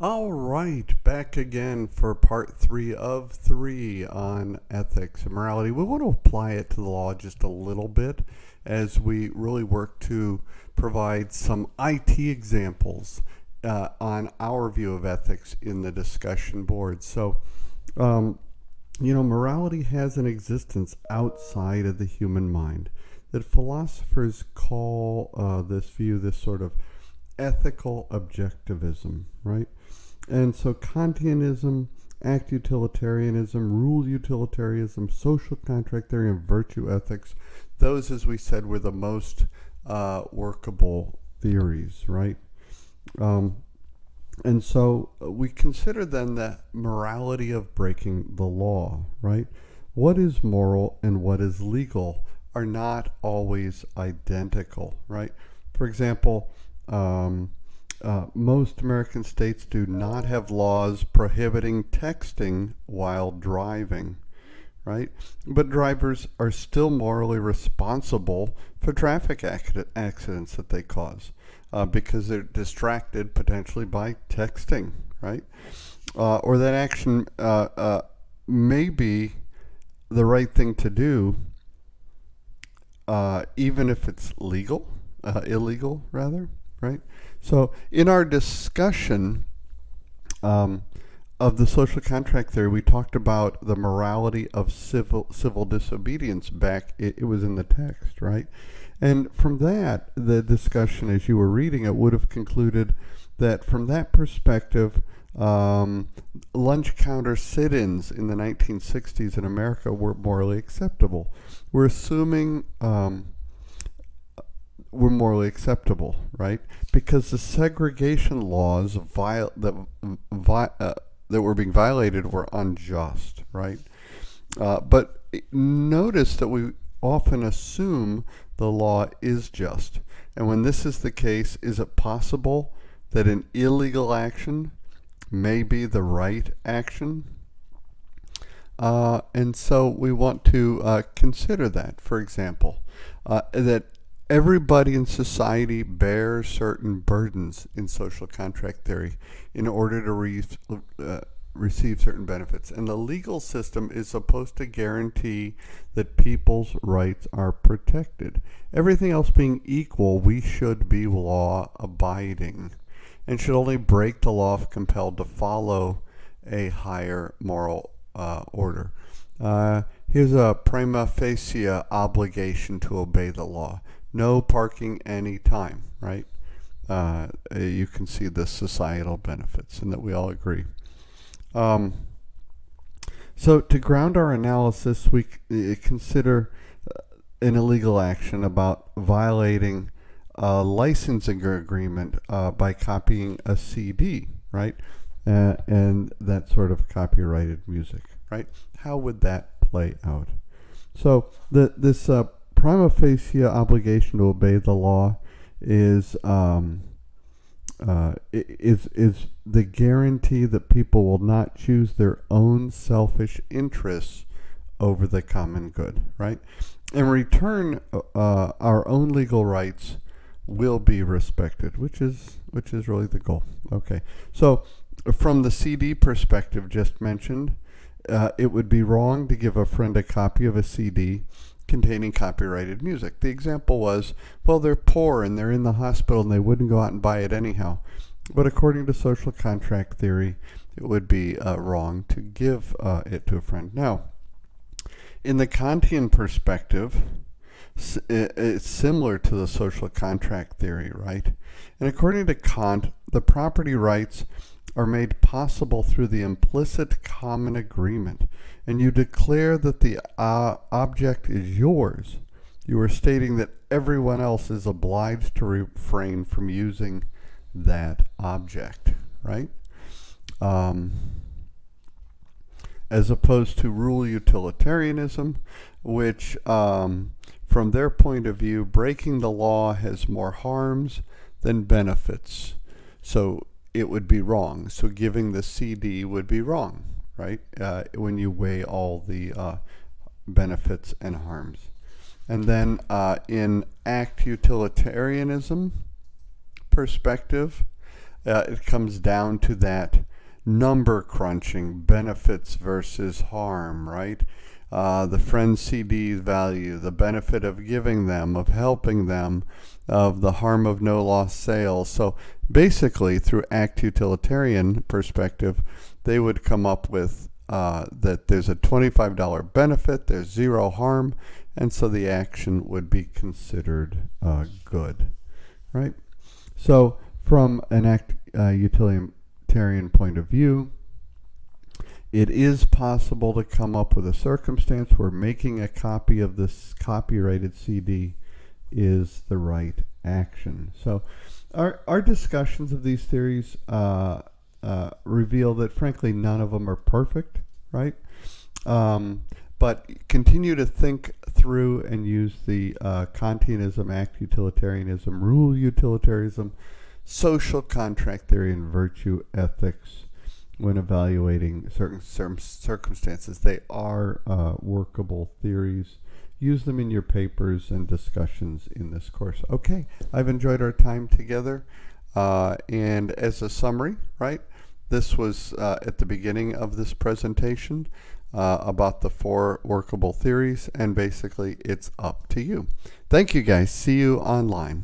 All right, back again for part 3 of 3 on ethics and morality. We want to apply it to the law just a little bit as we really work to provide some IT examples on our view of ethics in the discussion board. So, morality has an existence outside of the human mind that philosophers call this view this sort of ethical objectivism, right? And so Kantianism, act utilitarianism, rule utilitarianism, social contract theory, and virtue ethics, those, as we said, were the most workable theories, right? And so we consider then the morality of breaking the law, right? What is moral and what is legal are not always identical, right? For example, most American states do not have laws prohibiting texting while driving, right? But drivers are still morally responsible for traffic accidents that they cause because they're distracted potentially by texting, right? Or that action may be the right thing to do, even if it's illegal rather, right? So in our discussion of the social contract theory, we talked about the morality of civil disobedience back. It was in the text, right? And from that, the discussion, as you were reading it, would have concluded that from that perspective, lunch counter sit-ins in the 1960s in America were morally acceptable. We're assuming were morally acceptable, right? Because the segregation laws that were being violated were unjust, right? But notice that we often assume the law is just. And when this is the case, is it possible that an illegal action may be the right action? And so we want to consider that, for example, that everybody in society bears certain burdens in social contract theory in order to receive certain benefits. And the legal system is supposed to guarantee that people's rights are protected. Everything else being equal, we should be law-abiding and should only break the law if compelled to follow a higher moral order. Here's a prima facie obligation to obey the law. No parking any time, right? You can see the societal benefits and that we all agree. So to ground our analysis, we consider an illegal action about violating a licensing agreement by copying a CD, right? And that sort of copyrighted music, right? How would that play out? So this prima facie obligation to obey the law is the guarantee that people will not choose their own selfish interests over the common good, right? In return, our own legal rights will be respected, which is really the goal. Okay, so from the CD perspective just mentioned, it would be wrong to give a friend a copy of a CD containing copyrighted music. The example was, well, they're poor and they're in the hospital and they wouldn't go out and buy it anyhow. But according to social contract theory, it would be wrong to give it to a friend. Now, in the Kantian perspective, it's similar to the social contract theory, right? And according to Kant, the property rights are made possible through the implicit common agreement, and you declare that the object is yours. You are stating that everyone else is obliged to refrain from using that object, right? As opposed to rule utilitarianism, which from their point of view, breaking the law has more harms than benefits. So it would be wrong. So giving the CD would be wrong, right? When you weigh all the benefits and harms. And then in act utilitarianism perspective, it comes down to that number crunching, benefits versus harm, right? The friend CD value, the benefit of giving them, of helping them, of the harm of no lost sales. So basically, through ACT utilitarian perspective, they would come up with that there's a $25 benefit, there's zero harm, and so the action would be considered good, right? So from an ACT utilitarian point of view, it is possible to come up with a circumstance where making a copy of this copyrighted CD is the right action. So our discussions of these theories reveal that, frankly, none of them are perfect, right? But continue to think through and use the Kantianism, ACT utilitarianism, rule utilitarianism, social contract theory, and virtue ethics when evaluating certain circumstances. They are workable theories. Use them in your papers and discussions in this course. Okay, I've enjoyed our time together. And as a summary, right, this was at the beginning of this presentation about the 4 workable theories, and basically it's up to you. Thank you, guys. See you online.